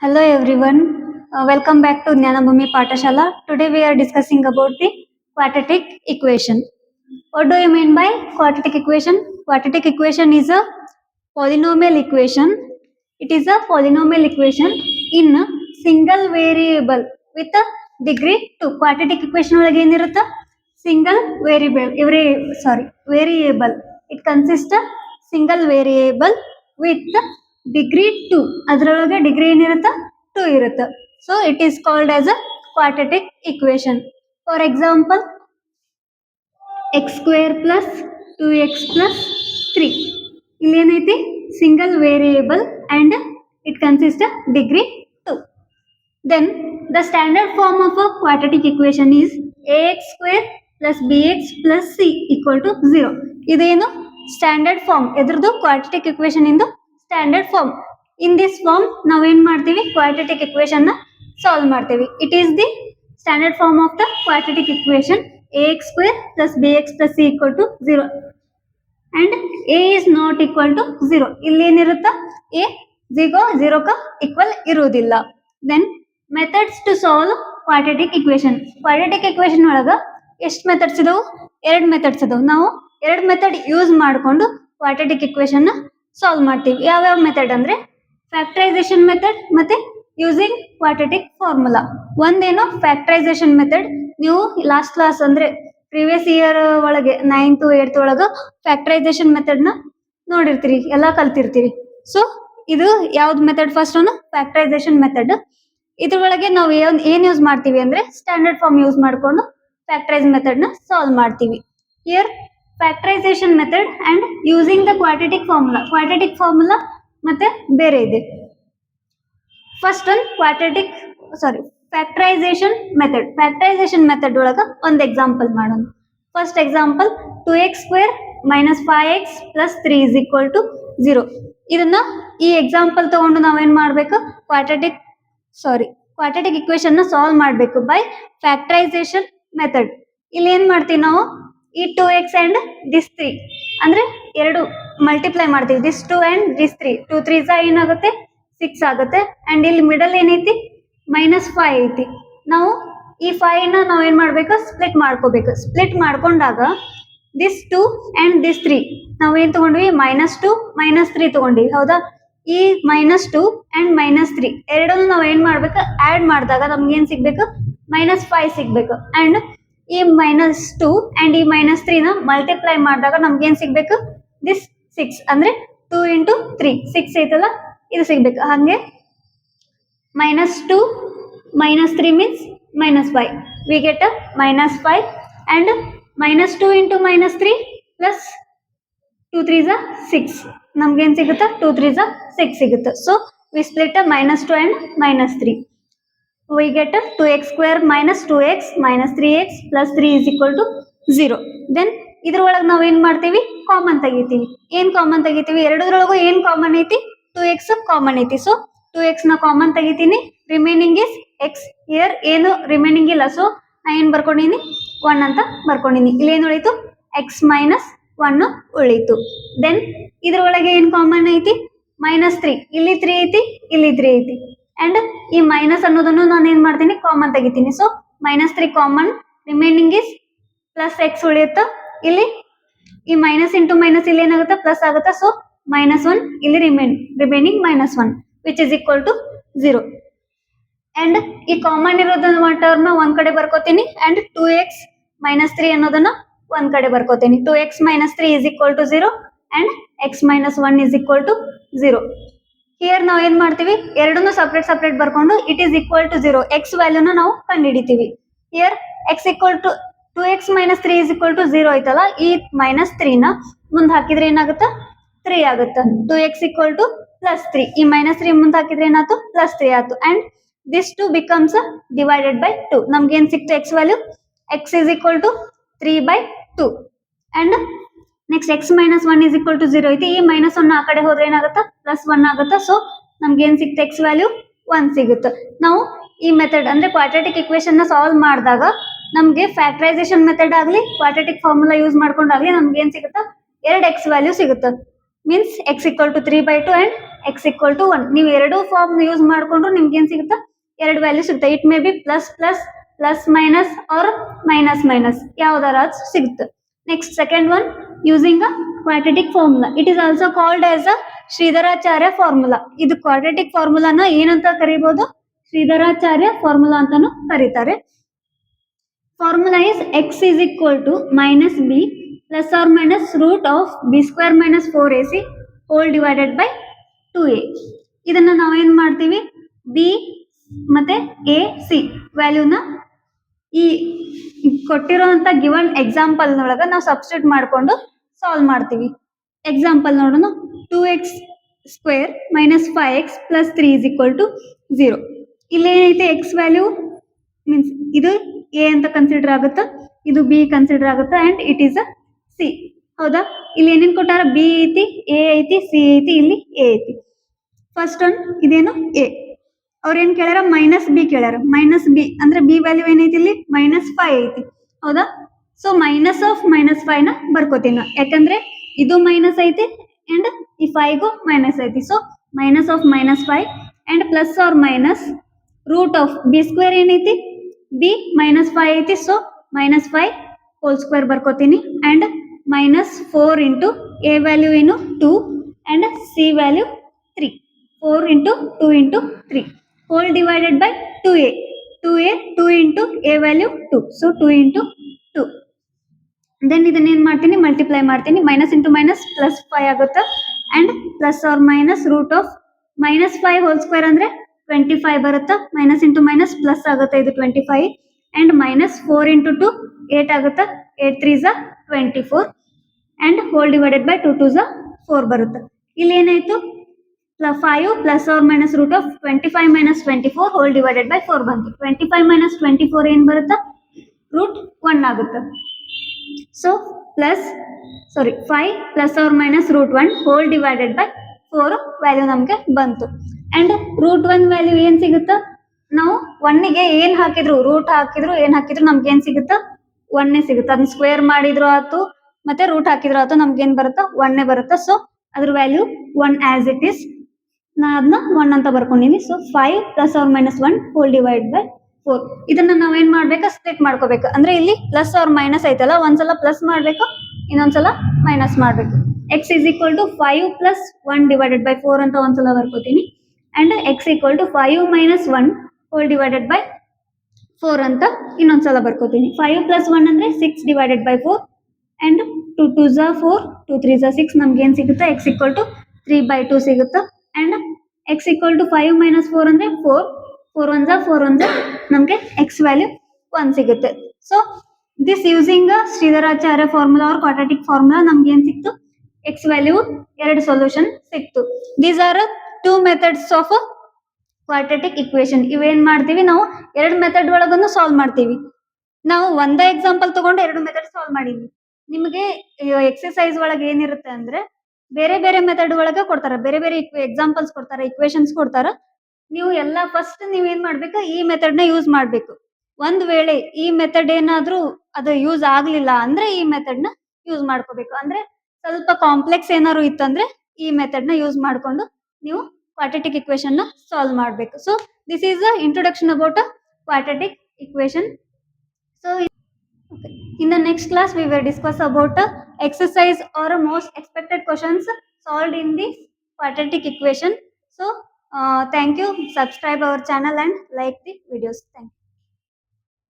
Hello everyone, welcome back to Jnanabhumi Patashala. Today we are discussing about the quadratic equation. What do you mean by quadratic equation? Quadratic equation is a polynomial equation. It is a polynomial equation in a single variable with a degree 2. Quadratic equation ಒಳಗೆ ಏನಿರುತ್ತೆ single variable. It consists of single variable with degree 2. ಅದರೊಳಗೆ degree ಏನಿರುತ್ತೆ 2 ಇರುತ್ತೆ. So it is called as a quadratic equation. For example, x square plus 2x plus 3. ಇಲ್ಲಿ ಏನೈತಿ single variable and it consists of degree 2. Then the standard form of a quadratic equation is ax square plus bx plus c equal to 0. ಇದೇನು standard form ಎದ್ರದ್ದು quadratic equation ಇಂದು standard form. In this form ನಾವೇನ್ ಮಾಡ್ತೀವಿ quadratic equation ನ solve ಮಾಡ್ತೀವಿ. It is the standard form of the quadratic equation ax square plus bx plus c equal to 0 and a is not equal to 0. ಇಲ್ಲಿ ಏನಿರುತ್ತಾ a 0 ಕ equal ಇರುವುದಿಲ್ಲ. Then methods to solve quadratic equation. Quadratic equation ಒಳಗ ಎಷ್ಟು methods ಇದಾವು? ಎರಡು methods ಇದಾವೆ. ನಾವು ಎರಡು ಮೆಥಡ್ ಯೂಸ್ ಮಾಡಿಕೊಂಡು ಕ್ವಾಡ್ರಾಟಿಕ್ ಇಕ್ವೇಶನ್ ನ ಸಾಲ್ವ್ ಮಾಡ್ತೀವಿ. ಯಾವ್ಯಾವ ಮೆಥಡ್ ಅಂದ್ರೆ ಫ್ಯಾಕ್ಟರೈಸೇಷನ್ ಮೆಥಡ್ ಮತ್ತೆ ಯೂಸಿಂಗ್ ಕ್ವಾಡ್ರಾಟಿಕ್ ಫಾರ್ಮುಲಾ. ಒಂದೇನು ಫ್ಯಾಕ್ಟರೈಸೇಷನ್ ಮೆಥಡ್. ನೀವು ಲಾಸ್ಟ್ ಕ್ಲಾಸ್ ಅಂದ್ರೆ ಪ್ರಿವಿಯಸ್ ಇಯರ್ ಒಳಗೆ 9th 8th ಒಳಗ ಫ್ಯಾಕ್ಟರೈಸೇಷನ್ ಮೆಥಡ್ ನ ನೋಡಿರ್ತೀರಿ, ಎಲ್ಲ ಕಲ್ತಿರ್ತೀರಿ. ಸೊ ಇದು ಯಾವ್ದು ಮೆಥಡ್? ಫಸ್ಟ್ ಒಂದು ಫ್ಯಾಕ್ಟರೈಸೇಷನ್ ಮೆಥಡ್. ಇದ್ರೊಳಗೆ ನಾವು ಏನ್ ಯೂಸ್ ಮಾಡ್ತೀವಿ ಅಂದ್ರೆ ಸ್ಟ್ಯಾಂಡರ್ಡ್ ಫಾರ್ಮ್ ಯೂಸ್ ಮಾಡ್ಕೊಂಡು ಫ್ಯಾಕ್ಟರೈಸ್ ಮೆಥಡ್ ನ ಸಾಲ್ವ್ ಮಾಡ್ತೀವಿ. Here factorisation method and using the quadratic formula. Quadratic formula ಮತ್ತೆ ಬೇರೆ ಇದೆ. ಫಸ್ಟ್ ಒಂದು ಫ್ಯಾಕ್ಟರೈಸೇಷನ್ ಮೆಥಡ್. ಫ್ಯಾಕ್ಟರೈಸೇಷನ್ ಮೆಥಡ್ ಒಳಗ ಒಂದು ಎಕ್ಸಾಂಪಲ್ ಮಾಡೋಣ. First example 2x square minus 5x plus 3 is equal to 0. ಇದನ್ನ ಈ ಎಕ್ಸಾಂಪಲ್ ತಗೊಂಡು ನಾವೇನ್ ಮಾಡ್ಬೇಕು ಕ್ವಾಡ್ರಾಟಿಕ್ ಇಕ್ವೇಶನ್ ನ ಸಾಲ್ವ್ ಮಾಡ್ಬೇಕು ಬೈ ಫ್ಯಾಕ್ಟರೈಸೇಷನ್ ಮೆಥಡ್. ಇಲ್ಲಿ ಏನ್ ಮಾಡ್ತೀವಿ ನಾವು ಈ 2x ಅಂಡ್ ದಿಸ್ 3 ಅಂದ್ರೆ ಎರಡು ಮಲ್ಟಿಪ್ಲೈ ಮಾಡ್ತೀವಿ. ದಿಸ್ 2 ಅಂಡ್ ದಿಸ್ 3 2 3 ಏನಾಗುತ್ತೆ 6 ಆಗುತ್ತೆ. ಅಂಡ್ ಇಲ್ಲಿ ಮಿಡಲ್ ಏನೈತಿ -5 ಐತಿ. ನಾವು ಈ 5 ನ ನಾವ್ ಏನ್ ಮಾಡ್ಬೇಕು ಸ್ಪ್ಲಿಟ್ ಮಾಡ್ಕೋಬೇಕು. ಸ್ಪ್ಲಿಟ್ ಮಾಡ್ಕೊಂಡಾಗ ದಿಸ್ 2 ಅಂಡ್ ದಿಸ್ 3 ನಾವೇನ್ ತಗೊಂಡ್ವಿ -2 -3 ತಗೊಂಡ್ವಿ, ಹೌದಾ? ಈ -2 ಅಂಡ್ -3 ಎರಡನ್ನು ನಾವ್ ಏನ್ ಮಾಡ್ಬೇಕು ಆಡ್ ಮಾಡಿದಾಗ ನಮ್ಗೆ ಏನ್ ಸಿಗ್ಬೇಕು -5 ಸಿಗ್ಬೇಕು. ಅಂಡ್ ಈ -2 ಅಂಡ್ ಈ -3 ನ ಮಲ್ಟಿಪ್ಲೈ ಮಾಡಿದಾಗ ನಮ್ಗೆ ಏನ್ ಸಿಗ್ಬೇಕು ದಿಸ್ 6 ಅಂದ್ರೆ 2 ಇಂಟು 3 6 ಐತಲ್ಲ, ಇದು ಸಿಗ್ಬೇಕು. ಹಂಗೆ -2 -3 means -5. We get -5 and -2 into -3 plus 2 3 6. ನಮ್ಗೆ ಏನ್ ಸಿಗುತ್ತೆ 2 3 6 ಸಿಗುತ್ತೆ. So we split -2 and -3. we get 2x square minus 2x minus 3x plus 3 is equal to 0. then ಇದ್ರೊಳಗೆ ನಾವು ಏನ್ ಮಾಡ್ತೀವಿ ಕಾಮನ್ ತೆಗಿತೀವಿ. ಏನ್ ಕಾಮನ್ ತೆಗಿತೀವಿ? ಎರಡರೊಳಗೂ ಏನ್ ಕಾಮನ್ ಐತಿ 2x ಕಾಮನ್ ಐತಿ. ಸೊ 2x ನ ಕಾಮನ್ ತೆಗಿತೀನಿ. Remaining is x. ಹಿಯರ್ ಏನು ರಿಮೈನಿಂಗ್ ಇಲ್ಲ, ಸೊ ನಾ ಏನ್ ಬರ್ಕೊಂಡಿನಿ 1 ಅಂತ ಬರ್ಕೊಂಡಿನಿ. ಇಲ್ಲಿ ಏನ್ ಉಳಿತು x minus 1 ಉಳಿತು. ದೆನ್ ಇದ್ರೊಳಗೆ ಏನ್ ಕಾಮನ್ ಐತಿ -3. ಇಲ್ಲಿ 3 ಐತಿ, ಇಲ್ಲಿ 3 ಐತಿ. ಅಂಡ್ ಈ ಮೈನಸ್ ಅನ್ನೋದನ್ನು ನಾನು ಏನ್ ಮಾಡ್ತೀನಿ ಕಾಮನ್ ತೆಗಿತೀನಿ. So -3 common, remaining is plus x ಉಳಿಯುತ್ತಾ. ಇಲ್ಲಿ ಈ ಮೈನಸ್ ಇಂಟು ಮೈನಸ್ ಇಲ್ಲಿ ಏನಾಗುತ್ತೆ ಪ್ಲಸ್ ಆಗುತ್ತೆ. ಸೊ -1 ಇಲ್ಲಿ remaining -1 which is equal to 0. And ಈ ಕಾಮನ್ ಇರೋದನ್ನ ಟರ್ಮ್ ಒಂದ್ ಕಡೆ ಬರ್ಕೋತೀನಿ ಅಂಡ್ 2x -3 ಅನ್ನೋದನ್ನ ಒಂದ್ ಕಡೆ ಬರ್ಕೋತೀನಿ. 2x -3 is equal to 0 and x -1 is equal to 0. Here ನಾವು ಏನ್ ಮಾಡ್ತೀವಿ ಎರಡನ್ನೂ ಸಪ್ರೇಟ್ ಬರ್ಕೊಂಡು it is equal to 0 x ವ್ಯಾಲ್ಯೂನ ನಾವು ಕಂಡುಹಿಡಿತೀವಿ. Here x equal to 2x -3 is equal to 0 ಐತಲ್ಲ, ಈ -3 ನ ಮುಂದೆ ಹಾಕಿದ್ರೆ ಏನಾಗುತ್ತೆ 3 ಆಗುತ್ತೆ. 2x equal to +3. ಈ -3 ಮುಂದೆ ಹಾಕಿದ್ರೆ ಏನಾಯ್ತು +3 ಆಯ್ತು. And this 2 becomes divided by 2. ನಮ್ಗೆ ಏನ್ ಸಿಕ್ತು x value x is equal to 3/2. And next x -1 is equal to 0 ಐತಿ. ಈ -1 ಆ ಕಡೆ ಹೋದ್ರೆ ಏನಾಗುತ್ತೆ +1 ಆಗುತ್ತೆ. ಸೊ ನಮ್ಗೆ ಏನ್ ಸಿಕ್ತು x ವ್ಯಾಲ್ಯೂ 1 ಸಿಗುತ್ತೆ. ನಾವು ಈ ಮೆಥಡ್ ಅಂದ್ರೆ ಕ್ವಾಡ್ರಾಟಿಕ್ ಇಕ್ವೇಶನ್ ನ ಸಾಲ್ವ್ ಮಾಡಿದಾಗ ನಮ್ಗೆ ಫ್ಯಾಕ್ಟರೈಸೇಷನ್ ಮೆಥಡ್ ಆಗ್ಲಿ ಕ್ವಾಡ್ರಾಟಿಕ್ ಫಾರ್ಮುಲಾ ಯೂಸ್ ಮಾಡ್ಕೊಂಡಾಗ್ಲಿ ನಮ್ಗೆ ಏನ್ ಸಿಗುತ್ತೆ 2 x ವ್ಯಾಲ್ಯೂ ಸಿಗುತ್ತೆ. Means x equal to 3/2 and x equal to 1. ನೀವು ಎರಡು ಫಾರ್ಮ್ ಯೂಸ್ ಮಾಡ್ಕೊಂಡ್ರು ನಿಮ್ಗೆ ಏನ್ ಸಿಗುತ್ತಾ, ಎರಡು ವ್ಯಾಲ್ಯೂ ಸಿಗುತ್ತೆ. It may be plus plus, plus minus or minus minus, ಯಾವ್ದಾರ ಸಿಗುತ್ತೆ. Next second one, using a quadratic formula. It is also called as a Sridharacharya formula. ಇದು ಕ್ವಾಡ್ರಾಟಿಕ್ ಫಾರ್ಮುಲಾನ ಏನಂತ ಕರಿಬಹುದು, ಶ್ರೀಧರಾಚಾರ್ಯ ಫಾರ್ಮುಲಾ ಅಂತಾನು ಕರೀತಾರೆ. Formula is x is equal to minus b plus or minus root of b square minus 4ac whole divided by 2a. ಇದನ್ನ ನಾವೇನ್ ಮಾಡ್ತೀವಿ, B ಮತ್ತೆ ಎ ಸಿ ವ್ಯಾಲ್ಯೂನ ಈ ಕೊಟ್ಟಿರೋಂಥ ಗಿವನ್ ಎಕ್ಸಾಂಪಲ್ ನೊಳಗ ನಾವು ಸಬ್ಸ್ಟಿಟ್ಯೂಟ್ ಮಾಡ್ಕೊಂಡು ಸಾಲ್ವ್ ಮಾಡ್ತೀವಿ. ಎಕ್ಸಾಂಪಲ್ ನೋಡೋಣ. 2x square minus 5x plus 3 is equal to 0. ಇಲ್ಲೇನೈತೆ ಎಕ್ಸ್ ವ್ಯಾಲ್ಯೂ ಮೀನ್ಸ್ ಇದು ಎ ಅಂತ ಕನ್ಸಿಡರ್ ಆಗುತ್ತಾ, ಇದು ಬಿ ಕನ್ಸಿಡರ್ ಆಗುತ್ತಾ, and it is a c. ಹೌದಾ? ಇಲ್ಲಿ ಏನೇನು ಕೊಟ್ಟಾರ, ಬಿ ಐತಿ, ಎ ಐತಿ, ಸಿ ಐತಿ, ಇಲ್ಲಿ ಎ ಐತಿ. ಫಸ್ಟ್ ಒನ್ ಇದೇನು ಎ. ಅವ್ರೇನ್ ಕೇಳ್ಯಾರ, ಮೈನಸ್ ಬಿ ಕೇಳ್ಯಾರ. ಮೈನಸ್ ಬಿ ಅಂದ್ರೆ ಬಿ ವ್ಯಾಲ್ಯೂ ಏನೈತಿ ಇಲ್ಲಿ -5 ಐತಿ. ಹೌದಾ? ಸೊ ಮೈನಸ್ ಆಫ್ -5 ನ ಬರ್ಕೋತೀನಿ ನಾ, ಯಾಕಂದ್ರೆ ಇದು ಮೈನಸ್ ಐತಿ ಅಂಡ್ ಈ 5 ಮೈನಸ್ ಐತಿ. So minus of -5 and plus or minus root of b square ಏನೈತಿ, ಬಿ -5 ಐತಿ. ಸೊ -5 ಹೋಲ್ ಸ್ಕ್ವೇರ್ ಬರ್ಕೋತೀನಿ ಅಂಡ್ -4 ಇಂಟು ಎ ವ್ಯಾಲ್ಯೂ ಏನು 2 and c value 3. 4 into 2 into 3 whole divided by 2a. 2 into a value 2. So 2 into 2. Then ಇದನ್ನ ಏನ್ ಮಾಡ್ತೀನಿ, multiply ಮಾಡ್ತೀನಿ. Minus into minus plus 5 ಆಗುತ್ತಾ, and plus or minus root of -5 whole square ಅಂದ್ರೆ 25 ಬರುತ್ತಾ. Minus into minus plus ಆಗುತ್ತೆ, ಇದು 25 and -4 into 2 8 ಆಗುತ್ತಾ. 8 3 ಸ 24 ಅಂಡ್ ಹೋಲ್ ಡಿವೈಡೆಡ್ ಬೈ 2 2 ಸ 4 ಬರುತ್ತೆ. ಇಲ್ಲಿ ಏನಾಯ್ತು, 5 plus or minus root of 25 minus 24 whole divided by 4 ಬಂತು. 25 ಮೈನಸ್ 24 ಏನ್ ಬರುತ್ತಾ, ರೂಟ್ 1 ಆಗುತ್ತೆ. So plus 5 plus or minus root 1 whole divided by 4 value ನಮಗೆ ಬಂತು. ಅಂಡ್ ರೂಟ್ 1 ವ್ಯಾಲ್ಯೂ ಏನ್ ಸಿಗುತ್ತಾ, ನಾವು 1ಗೆ ಏನ್ ಹಾಕಿದ್ರು, ರೂಟ್ ಹಾಕಿದ್ರು ಏನ್ ಹಾಕಿದ್ರು ನಮ್ಗೆ ಏನ್ ಸಿಗುತ್ತಾ, 1 ಸಿಗುತ್ತೆ. ಅದನ್ನ ಸ್ಕ್ವೇರ್ ಮಾಡಿದ್ರು ಆಯ್ತು, ಮತ್ತೆ ರೂಟ್ ಹಾಕಿದ್ರು ಆಯ್ತು, ನಮ್ಗೆ ಏನ್ ಬರುತ್ತಾ, 1 ಬರುತ್ತಾ. ಸೊ ಅದ್ರ ವ್ಯಾಲ್ಯೂ 1 ಆಸ್ ಇಟ್ ಈಸ್. ನಾ ಅದನ್ನ 1 ಅಂತ ಬರ್ಕೊಂಡಿನಿ. So 5 plus or minus 1 whole divide by 4. ಇದನ್ನ ನಾವೇನ್ ಮಾಡ್ಬೇಕು, ಸ್ಪ್ಲಿಟ್ ಮಾಡ್ಕೋಬೇಕು. ಅಂದ್ರೆ ಇಲ್ಲಿ ಪ್ಲಸ್ ಆರ್ ಮೈನಸ್ ಐತಲ್ಲ, ಒಂದ್ಸಲ ಪ್ಲಸ್ ಮಾಡ್ಬೇಕು, ಇನ್ನೊಂದ್ಸಲ ಮೈನಸ್ ಮಾಡ್ಬೇಕು. X is equal to 5 plus 1 divided by 4 ಅಂತ ಒಂದ್ಸಲ ಬರ್ಕೋತೀನಿ. And x equal to 5 minus 1 whole divided by 4 ಅಂತ ಇನ್ನೊಂದ್ಸಲ ಬರ್ಕೋತೀನಿ. 5 ಪ್ಲಸ್ 1 ಅಂದ್ರೆ 6 ಡಿವೈಡೆಡ್ ಬೈ 4 ಅಂಡ್ 2 2 ಸ 4, 2 3 ಸ 6. ನಮ್ಗೆ ಏನ್ ಸಿಗುತ್ತೆ, ಎಕ್ಸ್ ಈಕ್ವಲ್ ಟು 3/2 ಸಿಗುತ್ತೆ. And x equal to 5 minus 4 ಅಂದ್ರೆ 4, 4 1 ಸ 4 1 ಸ ನಮ್ಗೆ ಎಕ್ಸ್ ವ್ಯಾಲ್ಯೂ 1 ಸಿಗುತ್ತೆ. So this using Sridharacharya formula or quadratic formula ನಮ್ಗೆ ಏನ್ ಸಿಕ್ತು, ಎಕ್ಸ್ ವ್ಯಾಲ್ಯೂ 2 ಸೊಲ್ಯೂಷನ್ ಸಿಕ್ತು. These are 2 methods of quadratic equation. ಇವೇನ್ ಮಾಡ್ತೀವಿ, ನಾವು 2 ಮೆಥಡ್ ಒಳಗನ್ನು ಸಾಲ್ವ್ ಮಾಡ್ತೀವಿ. ನಾವು ಒಂದೇ ಎಕ್ಸಾಂಪಲ್ ತಗೊಂಡು 2 ಮೆಥಡ್ ಸಾಲ್ವ್ ಮಾಡಿದ್ವಿ. ನಿಮಗೆ ಎಕ್ಸರ್ಸೈಸ್ ಒಳಗೆ ಏನಿರುತ್ತೆ ಅಂದ್ರೆ ಬೇರೆ ಬೇರೆ ಮೆಥಡ್ ಒಳಗೆ ಕೊಡ್ತಾರ, ಬೇರೆ ಬೇರೆ ಎಕ್ಸಾಂಪಲ್ಸ್ ಕೊಡ್ತಾರ, ಇಕ್ವೇಶನ್ಸ್ ಕೊಡ್ತಾರ. ನೀವು ಎಲ್ಲ ಫಸ್ಟ್ ನೀವ್ ಏನ್ ಮಾಡ್ಬೇಕು, ಈ ಮೆಥಡ್ ನ ಯೂಸ್ ಮಾಡ್ಬೇಕು. ಒಂದ್ ವೇಳೆ ಈ ಮೆಥಡ್ ಏನಾದ್ರೂ ಅದು ಯೂಸ್ ಆಗ್ಲಿಲ್ಲ ಅಂದ್ರೆ ಈ ಮೆಥಡ್ ನ ಯೂಸ್ ಮಾಡ್ಕೋಬೇಕು. ಅಂದ್ರೆ ಸ್ವಲ್ಪ ಕಾಂಪ್ಲೆಕ್ಸ್ ಏನಾದ್ರು ಇತ್ತಂದ್ರೆ ಈ ಮೆಥಡ್ ನ ಯೂಸ್ ಮಾಡ್ಕೊಂಡು ನೀವು ಕ್ವಾಡ್ರಾಟಿಕ್ ಇಕ್ವೇಶನ್ ನ ಸಾಲ್ವ್ ಮಾಡ್ಬೇಕು. So this is the introduction about a quadratic equation. So in the next class we will discuss about exercise or most expected questions solved in the quadratic equation. So thank you. Subscribe our channel and like the videos. Thank you.